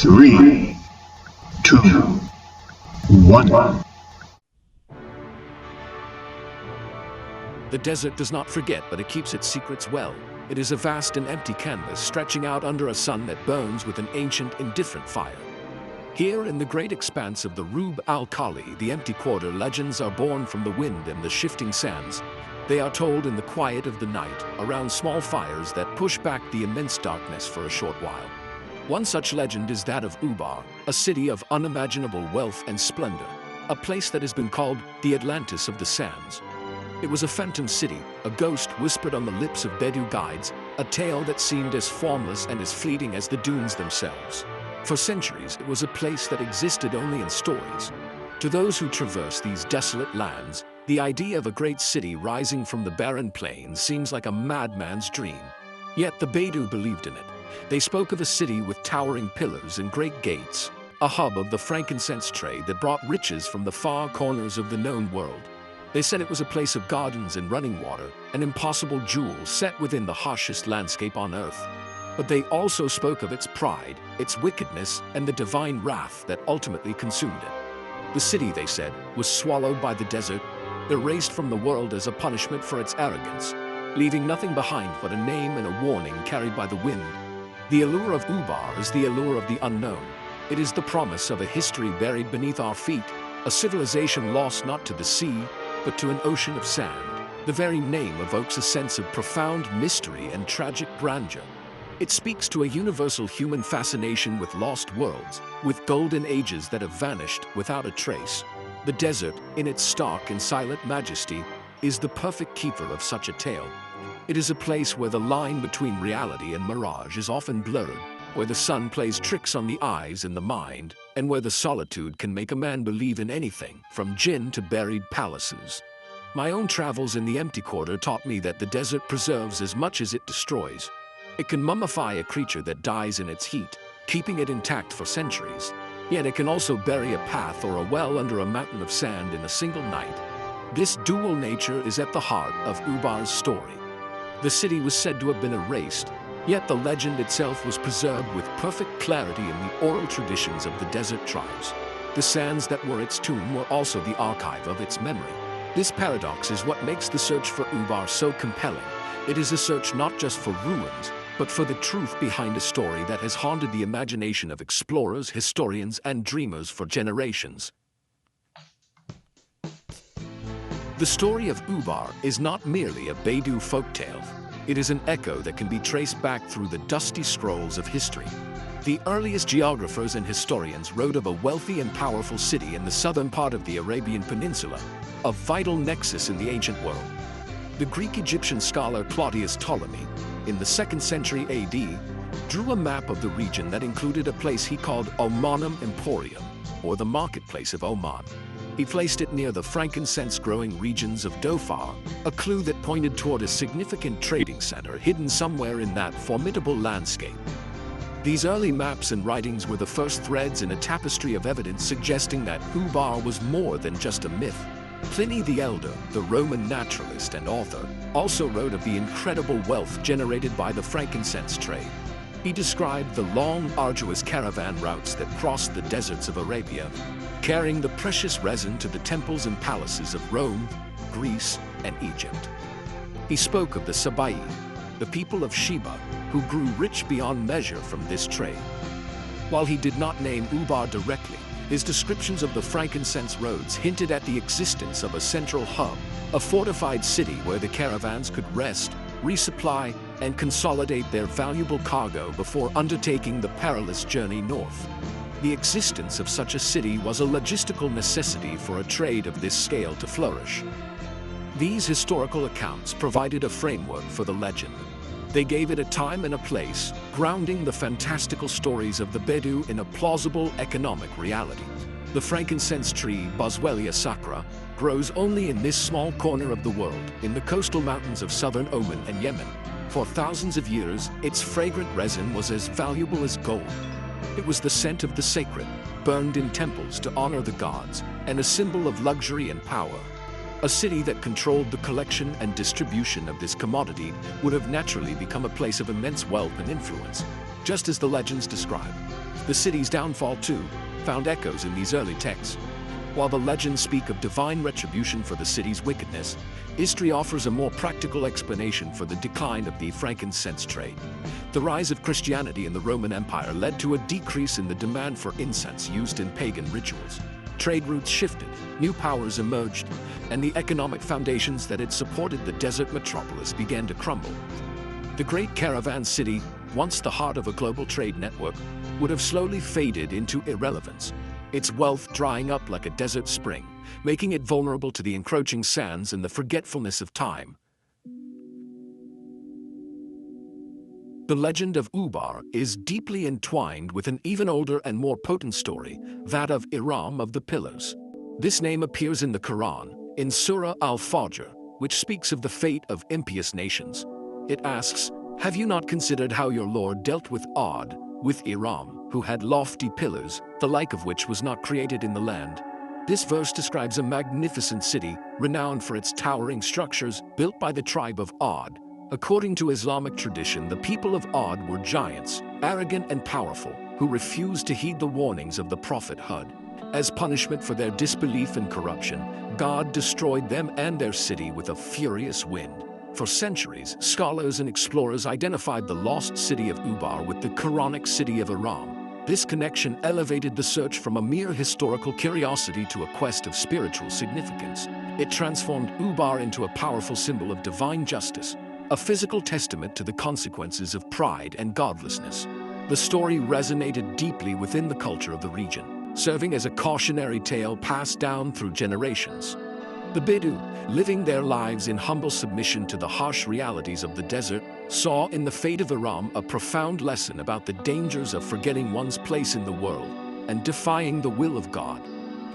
3, 2, 1. The desert does not forget, but it keeps its secrets well. It is a vast and empty canvas stretching out under a sun that burns with an ancient, indifferent fire. Here in the great expanse of the Rub al-Khali, the empty quarter, legends are born from the wind and the shifting sands. They are told in the quiet of the night, around small fires that push back the immense darkness for a short while. One such legend is that of Ubar, a city of unimaginable wealth and splendor, a place that has been called the Atlantis of the sands. It was a phantom city, a ghost whispered on the lips of Bedou guides, a tale that seemed as formless and as fleeting as the dunes themselves. For centuries, it was a place that existed only in stories. To those who traverse these desolate lands, the idea of a great city rising from the barren plains seems like a madman's dream. Yet the Bedou believed in it. They spoke of a city with towering pillars and great gates, a hub of the frankincense trade that brought riches from the far corners of the known world. They said it was a place of gardens and running water, an impossible jewel set within the harshest landscape on earth. But they also spoke of its pride, its wickedness, and the divine wrath that ultimately consumed it. The city, they said, was swallowed by the desert, erased from the world as a punishment for its arrogance, leaving nothing behind but a name and a warning carried by the wind. The allure of Ubar is the allure of the unknown. It is the promise of a history buried beneath our feet, a civilization lost not to the sea, but to an ocean of sand. The very name evokes a sense of profound mystery and tragic grandeur. It speaks to a universal human fascination with lost worlds, with golden ages that have vanished without a trace. The desert, in its stark and silent majesty, is the perfect keeper of such a tale. It is a place where the line between reality and mirage is often blurred, where the sun plays tricks on the eyes and the mind, and where the solitude can make a man believe in anything, from jinn to buried palaces. My own travels in the empty quarter taught me that the desert preserves as much as it destroys. It can mummify a creature that dies in its heat, keeping it intact for centuries. Yet it can also bury a path or a well under a mountain of sand in a single night. This dual nature is at the heart of Ubar's story. The city was said to have been erased, yet the legend itself was preserved with perfect clarity in the oral traditions of the desert tribes. The sands that were its tomb were also the archive of its memory. This paradox is what makes the search for Ubar so compelling. It is a search not just for ruins, but for the truth behind a story that has haunted the imagination of explorers, historians, and dreamers for generations. The story of Ubar is not merely a Bedou folktale. It is an echo that can be traced back through the dusty scrolls of history. The earliest geographers and historians wrote of a wealthy and powerful city in the southern part of the Arabian Peninsula, a vital nexus in the ancient world. The Greek-Egyptian scholar Claudius Ptolemy, in the 2nd century AD, drew a map of the region that included a place he called Omanum Emporium, or the marketplace of Oman. He placed it near the frankincense-growing regions of Dhofar, a clue that pointed toward a significant trading center hidden somewhere in that formidable landscape. These early maps and writings were the first threads in a tapestry of evidence suggesting that Ubar was more than just a myth. Pliny the Elder, the Roman naturalist and author, also wrote of the incredible wealth generated by the frankincense trade. He described the long, arduous caravan routes that crossed the deserts of Arabia, carrying the precious resin to the temples and palaces of Rome, Greece, and Egypt. He spoke of the Sabai, the people of Sheba, who grew rich beyond measure from this trade. While he did not name Ubar directly, his descriptions of the frankincense roads hinted at the existence of a central hub, a fortified city where the caravans could rest, resupply, and consolidate their valuable cargo before undertaking the perilous journey north. The existence of such a city was a logistical necessity for a trade of this scale to flourish. These historical accounts provided a framework for the legend. They gave it a time and a place, grounding the fantastical stories of the Bedou in a plausible economic reality. The frankincense tree, Boswellia sacra, grows only in this small corner of the world, in the coastal mountains of southern Oman and Yemen. For thousands of years, its fragrant resin was as valuable as gold. It was the scent of the sacred, burned in temples to honor the gods, and a symbol of luxury and power. A city that controlled the collection and distribution of this commodity would have naturally become a place of immense wealth and influence, just as the legends describe. The city's downfall, too, found echoes in these early texts. While the legends speak of divine retribution for the city's wickedness, history offers a more practical explanation for the decline of the frankincense trade. The rise of Christianity in the Roman Empire led to a decrease in the demand for incense used in pagan rituals. Trade routes shifted, new powers emerged, and the economic foundations that had supported the desert metropolis began to crumble. The great caravan city, once the heart of a global trade network, would have slowly faded into irrelevance, its wealth drying up like a desert spring, making it vulnerable to the encroaching sands and the forgetfulness of time. The legend of Ubar is deeply entwined with an even older and more potent story, that of Iram of the Pillars. This name appears in the Quran, in Surah Al-Fajr, which speaks of the fate of impious nations. It asks, "Have you not considered how your Lord dealt with Ad, with Iram, who had lofty pillars, the like of which was not created in the land?" This verse describes a magnificent city, renowned for its towering structures, built by the tribe of Ad. According to Islamic tradition, the people of Ad were giants, arrogant and powerful, who refused to heed the warnings of the Prophet Hud. As punishment for their disbelief and corruption, God destroyed them and their city with a furious wind. For centuries, scholars and explorers identified the lost city of Ubar with the Quranic city of Iram. This connection elevated the search from a mere historical curiosity to a quest of spiritual significance. It transformed Ubar into a powerful symbol of divine justice, a physical testament to the consequences of pride and godlessness. The story resonated deeply within the culture of the region, serving as a cautionary tale passed down through generations. The Bedou, living their lives in humble submission to the harsh realities of the desert, saw in the fate of Iram a profound lesson about the dangers of forgetting one's place in the world and defying the will of God.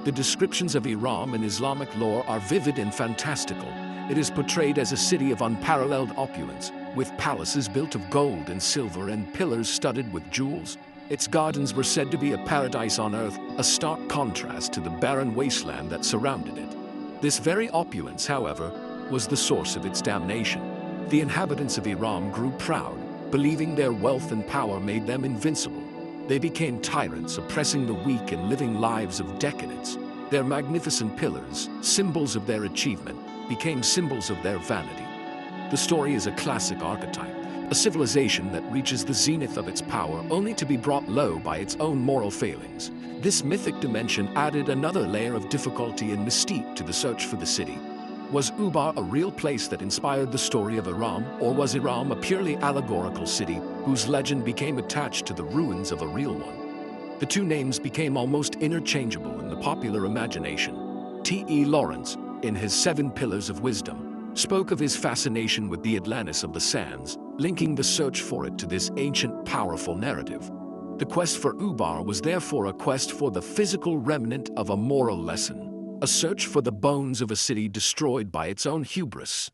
The descriptions of Iram in Islamic lore are vivid and fantastical. It is portrayed as a city of unparalleled opulence, with palaces built of gold and silver and pillars studded with jewels. Its gardens were said to be a paradise on earth, a stark contrast to the barren wasteland that surrounded it. This very opulence, however, was the source of its damnation. The inhabitants of Iram grew proud, believing their wealth and power made them invincible. They became tyrants, oppressing the weak and living lives of decadence. Their magnificent pillars, symbols of their achievement, became symbols of their vanity. The story is a classic archetype, a civilization that reaches the zenith of its power only to be brought low by its own moral failings. This mythic dimension added another layer of difficulty and mystique to the search for the city. Was Ubar a real place that inspired the story of Iram, or was Iram a purely allegorical city whose legend became attached to the ruins of a real one? The two names became almost interchangeable in the popular imagination. T.E. Lawrence, in his 7 Pillars of Wisdom, spoke of his fascination with the Atlantis of the sands, linking the search for it to this ancient, powerful narrative. The quest for Ubar was therefore a quest for the physical remnant of a moral lesson, a search for the bones of a city destroyed by its own hubris.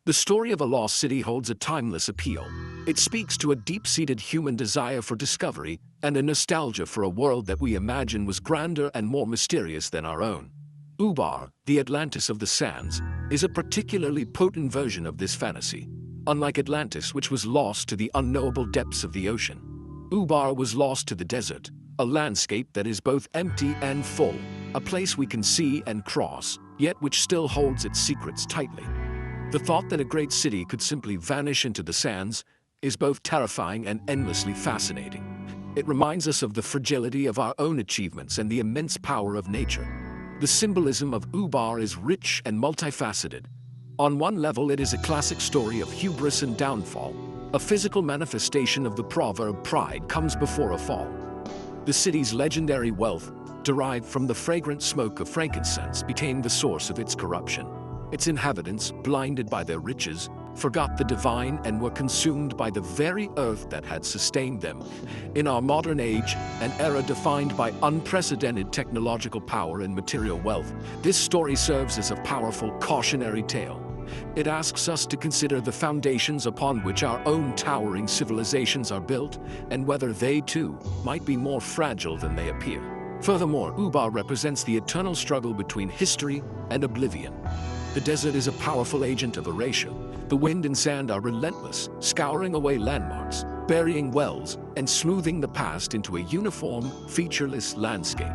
The story of a lost city holds a timeless appeal. It speaks to a deep-seated human desire for discovery and a nostalgia for a world that we imagine was grander and more mysterious than our own. Ubar, the Atlantis of the sands, is a particularly potent version of this fantasy. Unlike Atlantis, which was lost to the unknowable depths of the ocean, Ubar was lost to the desert, a landscape that is both empty and full, a place we can see and cross, yet which still holds its secrets tightly. The thought that a great city could simply vanish into the sands is both terrifying and endlessly fascinating. It reminds us of the fragility of our own achievements and the immense power of nature. The symbolism of Ubar is rich and multifaceted. On one level, it is a classic story of hubris and downfall, a physical manifestation of the proverb "pride comes before a fall." The city's legendary wealth, derived from the fragrant smoke of frankincense, became the source of its corruption. Its inhabitants, blinded by their riches, forgot the divine and were consumed by the very earth that had sustained them. In our modern age, an era defined by unprecedented technological power and material wealth, this story serves as a powerful cautionary tale. It asks us to consider the foundations upon which our own towering civilizations are built, and whether they too might be more fragile than they appear. Furthermore, Ubar represents the eternal struggle between history and oblivion. The desert is a powerful agent of erasure. The wind and sand are relentless, scouring away landmarks, burying wells and smoothing the past into a uniform, featureless landscape.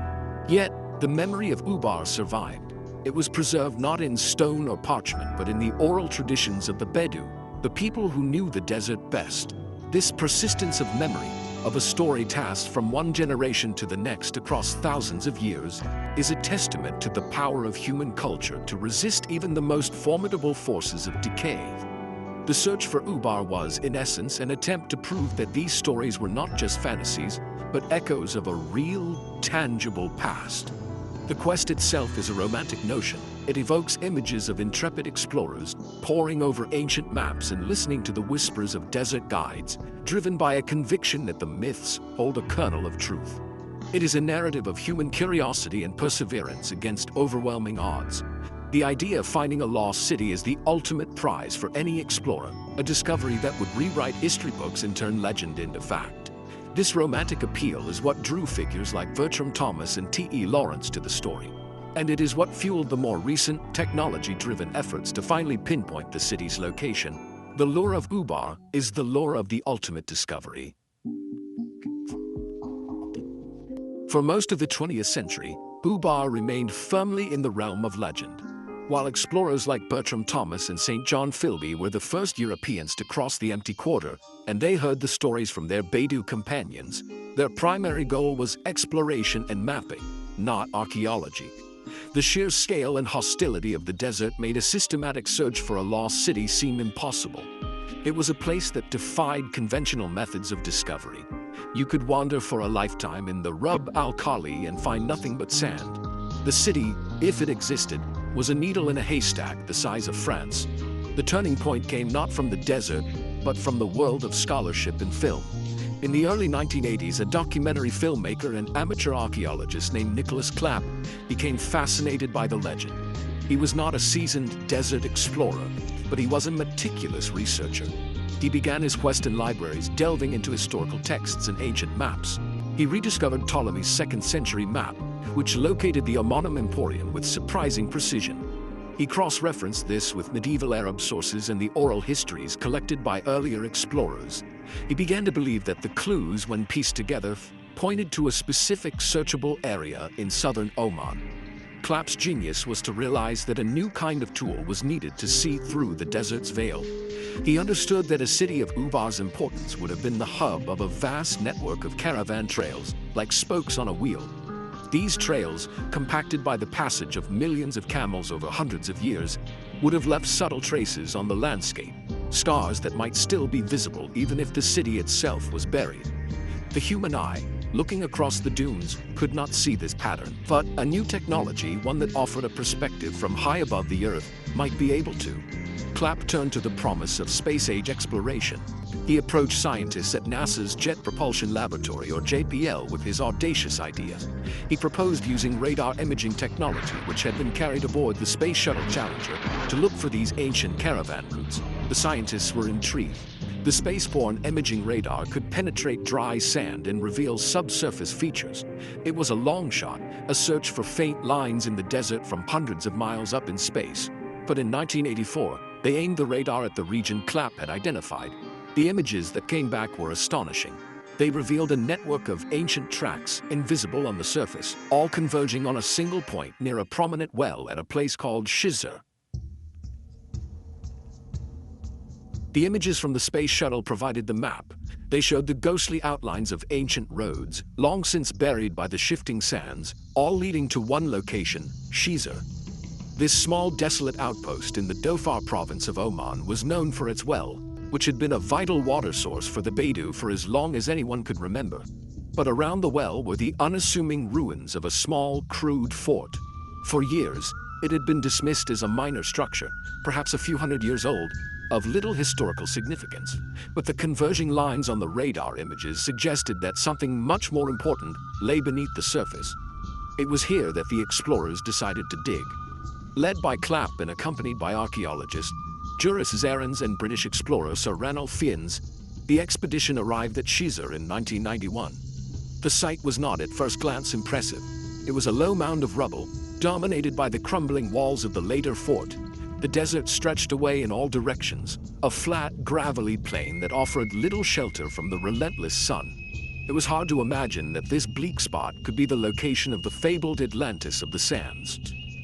Yet, the memory of Ubar survived. It was preserved not in stone or parchment, but in the oral traditions of the Bedou, the people who knew the desert best. This persistence of memory, of a story passed from one generation to the next across thousands of years, is a testament to the power of human culture to resist even the most formidable forces of decay. The search for Ubar was, in essence, an attempt to prove that these stories were not just fantasies, but echoes of a real, tangible past. The quest itself is a romantic notion. It evokes images of intrepid explorers poring over ancient maps and listening to the whispers of desert guides, driven by a conviction that the myths hold a kernel of truth. It is a narrative of human curiosity and perseverance against overwhelming odds. The idea of finding a lost city is the ultimate prize for any explorer, a discovery that would rewrite history books and turn legend into fact. This romantic appeal is what drew figures like Bertram Thomas and T.E. Lawrence to the story. And it is what fueled the more recent, technology-driven efforts to finally pinpoint the city's location. The lure of Ubar is the lure of the ultimate discovery. For most of the 20th century, Ubar remained firmly in the realm of legend. While explorers like Bertram Thomas and St. John Philby were the first Europeans to cross the empty quarter, and they heard the stories from their Bedou companions, their primary goal was exploration and mapping, not archaeology. The sheer scale and hostility of the desert made a systematic search for a lost city seem impossible. It was a place that defied conventional methods of discovery. You could wander for a lifetime in the Rub al-Khali and find nothing but sand. The city, if it existed, was a needle in a haystack the size of France. The turning point came not from the desert, but from the world of scholarship and film. In the early 1980s, a documentary filmmaker and amateur archaeologist named Nicholas Clapp became fascinated by the legend. He was not a seasoned desert explorer, but he was a meticulous researcher. He began his quest in libraries, delving into historical texts and ancient maps. He rediscovered Ptolemy's 2nd century map, which located the Omanum Emporium with surprising precision. He cross-referenced this with medieval Arab sources and the oral histories collected by earlier explorers. He began to believe that the clues, when pieced together, pointed to a specific searchable area in southern Oman. Clapp's genius was to realize that a new kind of tool was needed to see through the desert's veil. He understood that a city of Ubar's importance would have been the hub of a vast network of caravan trails, like spokes on a wheel. These trails, compacted by the passage of millions of camels over hundreds of years, would have left subtle traces on the landscape, scars that might still be visible even if the city itself was buried. The human eye, looking across the dunes, could not see this pattern, but a new technology, one that offered a perspective from high above the earth, might be able to. Clapp turned to the promise of space-age exploration. He approached scientists at NASA's Jet Propulsion Laboratory, or JPL, with his audacious idea. He proposed using radar imaging technology, which had been carried aboard the Space Shuttle Challenger, to look for these ancient caravan routes. The scientists were intrigued. The spaceborne imaging radar could penetrate dry sand and reveal subsurface features. It was a long shot, a search for faint lines in the desert from hundreds of miles up in space. But in 1984, they aimed the radar at the region Clapp had identified. The images that came back were astonishing. They revealed a network of ancient tracks, invisible on the surface, all converging on a single point near a prominent well at a place called Shizr. The images from the space shuttle provided the map. They showed the ghostly outlines of ancient roads, long since buried by the shifting sands, all leading to one location, Shizr. This small, desolate outpost in the Dhofar province of Oman was known for its well, which had been a vital water source for the Bedou for as long as anyone could remember. But around the well were the unassuming ruins of a small, crude fort. For years, it had been dismissed as a minor structure, perhaps a few hundred years old, of little historical significance. But the converging lines on the radar images suggested that something much more important lay beneath the surface. It was here that the explorers decided to dig. Led by Clapp and accompanied by archaeologists, Juris Zarins and British explorer Sir Ranulph Fiennes, the expedition arrived at Shizr in 1991. The site was not at first glance impressive. It was a low mound of rubble, dominated by the crumbling walls of the later fort. The The desert stretched away in all directions, a flat, gravelly plain that offered little shelter from the relentless sun. It was hard to imagine that this bleak spot could be the location of the fabled Atlantis of the sands.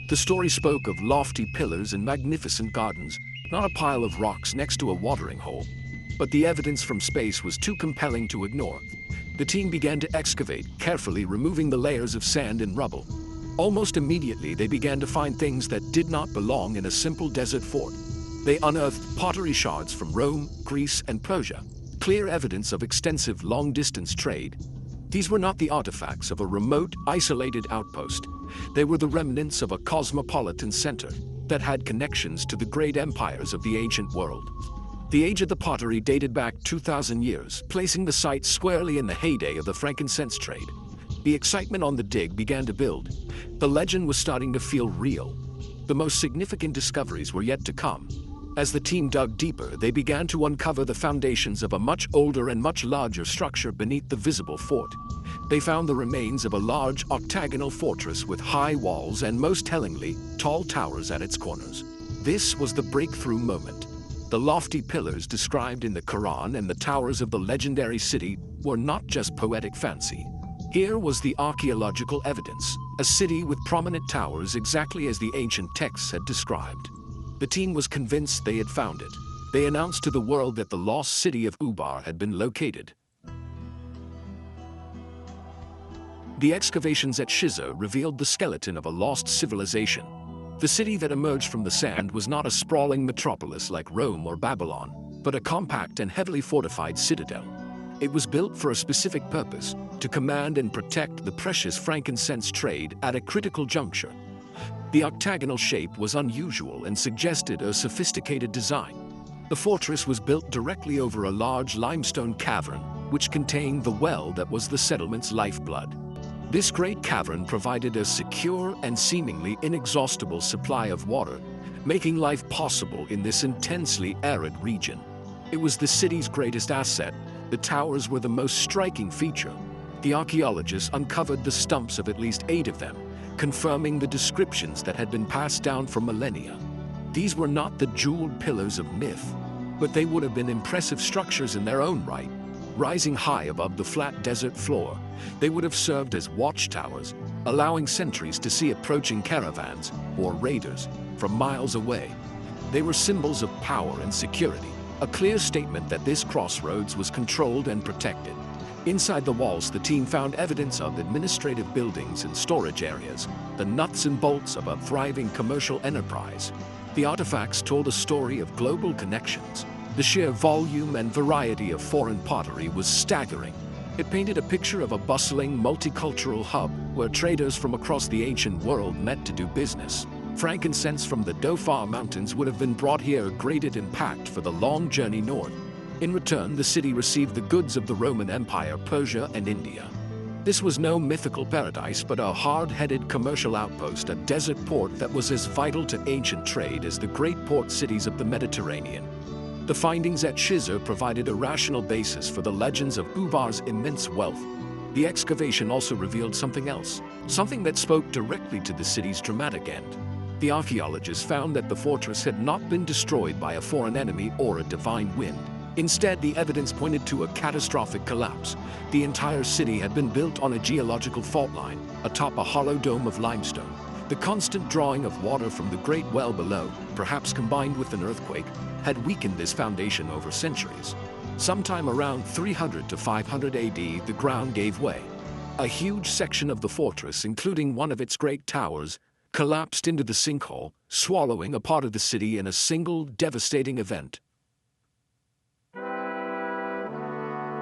The story spoke of lofty pillars and magnificent gardens, not a pile of rocks next to a watering hole. But the evidence from space was too compelling to ignore. The team began to excavate, carefully removing the layers of sand and rubble. Almost immediately, they began to find things that did not belong in a simple desert fort. They unearthed pottery shards from Rome, Greece, and Persia, clear evidence of extensive long-distance trade. These were not the artifacts of a remote, isolated outpost. They were the remnants of a cosmopolitan center that had connections to the great empires of the ancient world. The age of the pottery dated back 2,000 years, placing the site squarely in the heyday of the frankincense trade. The excitement on the dig began to build. The legend was starting to feel real. The most significant discoveries were yet to come. As the team dug deeper, they began to uncover the foundations of a much older and much larger structure beneath the visible fort. They found the remains of a large octagonal fortress with high walls and, most tellingly, tall towers at its corners. This was the breakthrough moment. The lofty pillars described in the Quran and the towers of the legendary city were not just poetic fancy. Here was the archaeological evidence, a city with prominent towers exactly as the ancient texts had described. The team was convinced they had found it. They announced to the world that the lost city of Ubar had been located. The excavations at Shiza revealed the skeleton of a lost civilization. The city that emerged from the sand was not a sprawling metropolis like Rome or Babylon, but a compact and heavily fortified citadel. It was built for a specific purpose, to command and protect the precious frankincense trade at a critical juncture. The octagonal shape was unusual and suggested a sophisticated design. The fortress was built directly over a large limestone cavern, which contained the well that was the settlement's lifeblood. This great cavern provided a secure and seemingly inexhaustible supply of water, making life possible in this intensely arid region. It was the city's greatest asset. The towers were the most striking feature. The archaeologists uncovered the stumps of at least 8 of them, confirming the descriptions that had been passed down for millennia. These were not the jeweled pillars of myth, but they would have been impressive structures in their own right. Rising high above the flat desert floor, they would have served as watchtowers, allowing sentries to see approaching caravans or raiders from miles away. They were symbols of power and security, a clear statement that this crossroads was controlled and protected. Inside the walls, the team found evidence of administrative buildings and storage areas, the nuts and bolts of a thriving commercial enterprise. The artifacts told a story of global connections. The sheer volume and variety of foreign pottery was staggering. It painted a picture of a bustling, multicultural hub where traders from across the ancient world met to do business. Frankincense from the Dhofar Mountains would have been brought here, graded in packed for the long journey north. In return, the city received the goods of the Roman Empire, Persia, and India. This was no mythical paradise, but a hard-headed commercial outpost, a desert port that was as vital to ancient trade as the great port cities of the Mediterranean. The findings at Shiza provided a rational basis for the legends of Ubar's immense wealth. The excavation also revealed something else, something that spoke directly to the city's dramatic end. The archaeologists found that the fortress had not been destroyed by a foreign enemy or a divine wind. Instead, the evidence pointed to a catastrophic collapse. The entire city had been built on a geological fault line, atop a hollow dome of limestone. The constant drawing of water from the great well below, perhaps combined with an earthquake, had weakened this foundation over centuries. Sometime around 300 to 500 AD, the ground gave way. A huge section of the fortress, including one of its great towers, collapsed into the sinkhole, swallowing a part of the city in a single devastating event.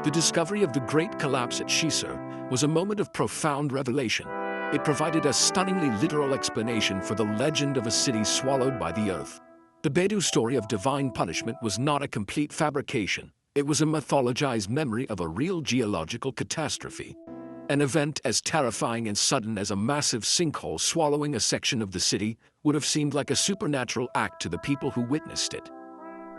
The discovery of the Great Collapse at Shiza was a moment of profound revelation. It provided a stunningly literal explanation for the legend of a city swallowed by the earth. The Bedu story of divine punishment was not a complete fabrication. It was a mythologized memory of a real geological catastrophe. An event as terrifying and sudden as a massive sinkhole swallowing a section of the city would have seemed like a supernatural act to the people who witnessed it.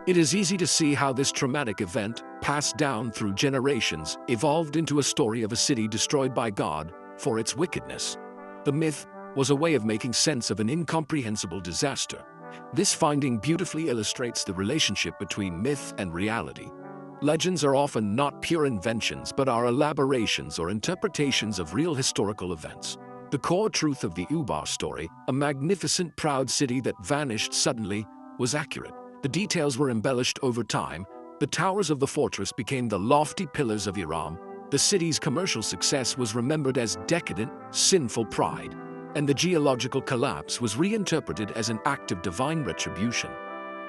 It is easy to see how this traumatic event, passed down through generations, evolved into a story of a city destroyed by God for its wickedness. The myth was a way of making sense of an incomprehensible disaster. This finding beautifully illustrates the relationship between myth and reality. Legends are often not pure inventions but are elaborations or interpretations of real historical events. The core truth of the Ubar story, a magnificent, proud city that vanished suddenly, was accurate. The details were embellished over time. The towers of the fortress became the lofty pillars of Iram. The city's commercial success was remembered as decadent, sinful pride, and the geological collapse was reinterpreted as an act of divine retribution.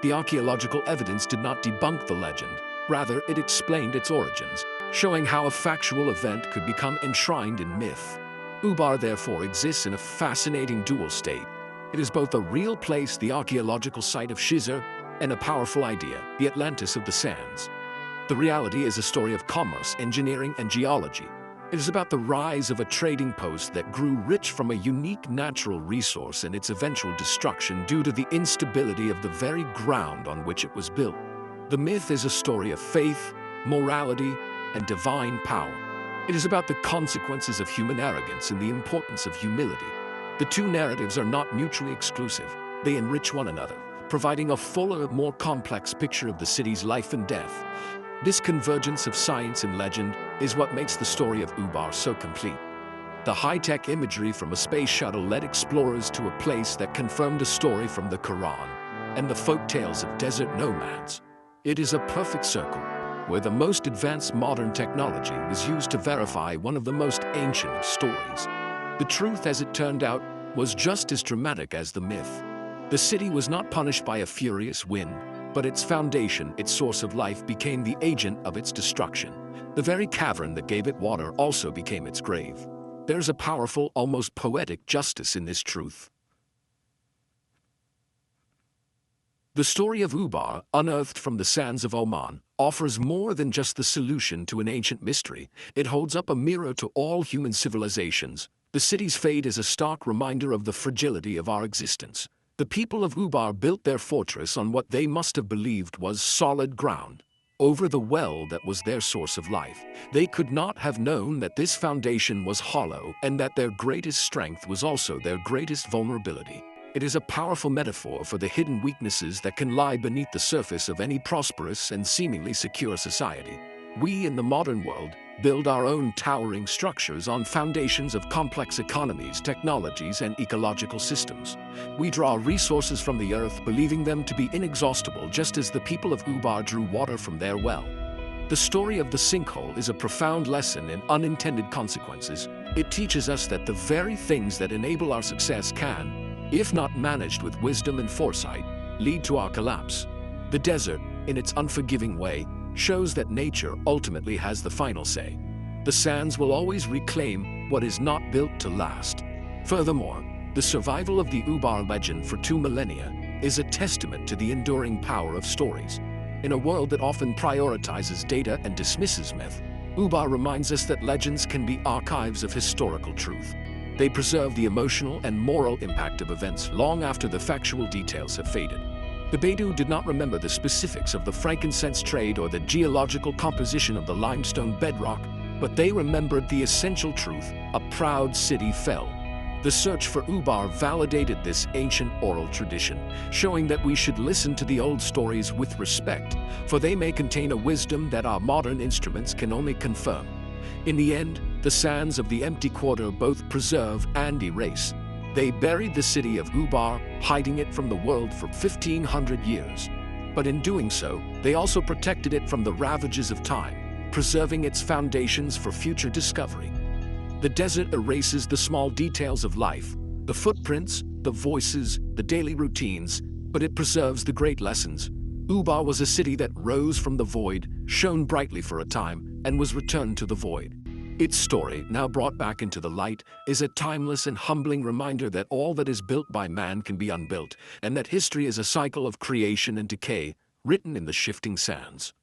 The archaeological evidence did not debunk the legend. Rather, it explained its origins, showing how a factual event could become enshrined in myth. Ubar therefore exists in a fascinating dual state. It is both a real place, the archaeological site of Shizr, and a powerful idea, the Atlantis of the sands. The reality is a story of commerce, engineering, and geology. It is about the rise of a trading post that grew rich from a unique natural resource and its eventual destruction due to the instability of the very ground on which it was built. The myth is a story of faith, morality, and divine power. It is about the consequences of human arrogance and the importance of humility. The two narratives are not mutually exclusive. They enrich one another, providing a fuller, more complex picture of the city's life and death. This convergence of science and legend is what makes the story of Ubar so complete. The high-tech imagery from a space shuttle led explorers to a place that confirmed a story from the Quran and the folk tales of desert nomads. It is a perfect circle, where the most advanced modern technology was used to verify one of the most ancient of stories. The truth, as it turned out, was just as dramatic as the myth. The city was not punished by a furious wind, but its foundation, its source of life, became the agent of its destruction. The very cavern that gave it water also became its grave. There's a powerful, almost poetic justice in this truth. The story of Ubar, unearthed from the sands of Oman, offers more than just the solution to an ancient mystery. It holds up a mirror to all human civilizations. The city's fate is a stark reminder of the fragility of our existence. The people of Ubar built their fortress on what they must have believed was solid ground, over the well that was their source of life. They could not have known that this foundation was hollow and that their greatest strength was also their greatest vulnerability. It is a powerful metaphor for the hidden weaknesses that can lie beneath the surface of any prosperous and seemingly secure society. We in the modern world build our own towering structures on foundations of complex economies, technologies, and ecological systems. We draw resources from the earth, believing them to be inexhaustible, just as the people of Ubar drew water from their well. The story of the sinkhole is a profound lesson in unintended consequences. It teaches us that the very things that enable our success can, if not managed with wisdom and foresight, lead to our collapse. The desert, in its unforgiving way, shows that nature ultimately has the final say. The sands will always reclaim what is not built to last. Furthermore, the survival of the Ubar legend for 2 millennia is a testament to the enduring power of stories. In a world that often prioritizes data and dismisses myth, Ubar reminds us that legends can be archives of historical truth. They preserve the emotional and moral impact of events long after the factual details have faded. The Bedu did not remember the specifics of the frankincense trade or the geological composition of the limestone bedrock, but they remembered the essential truth: a proud city fell. The search for Ubar validated this ancient oral tradition, showing that we should listen to the old stories with respect, for they may contain a wisdom that our modern instruments can only confirm. In the end, the sands of the empty quarter both preserve and erase. They buried the city of Ubar, hiding it from the world for 1,500 years. But in doing so, they also protected it from the ravages of time, preserving its foundations for future discovery. The desert erases the small details of life, the footprints, the voices, the daily routines, but it preserves the great lessons. Ubar was a city that rose from the void, shone brightly for a time, and was returned to the void. Its story, now brought back into the light, is a timeless and humbling reminder that all that is built by man can be unbuilt, and that history is a cycle of creation and decay, written in the shifting sands.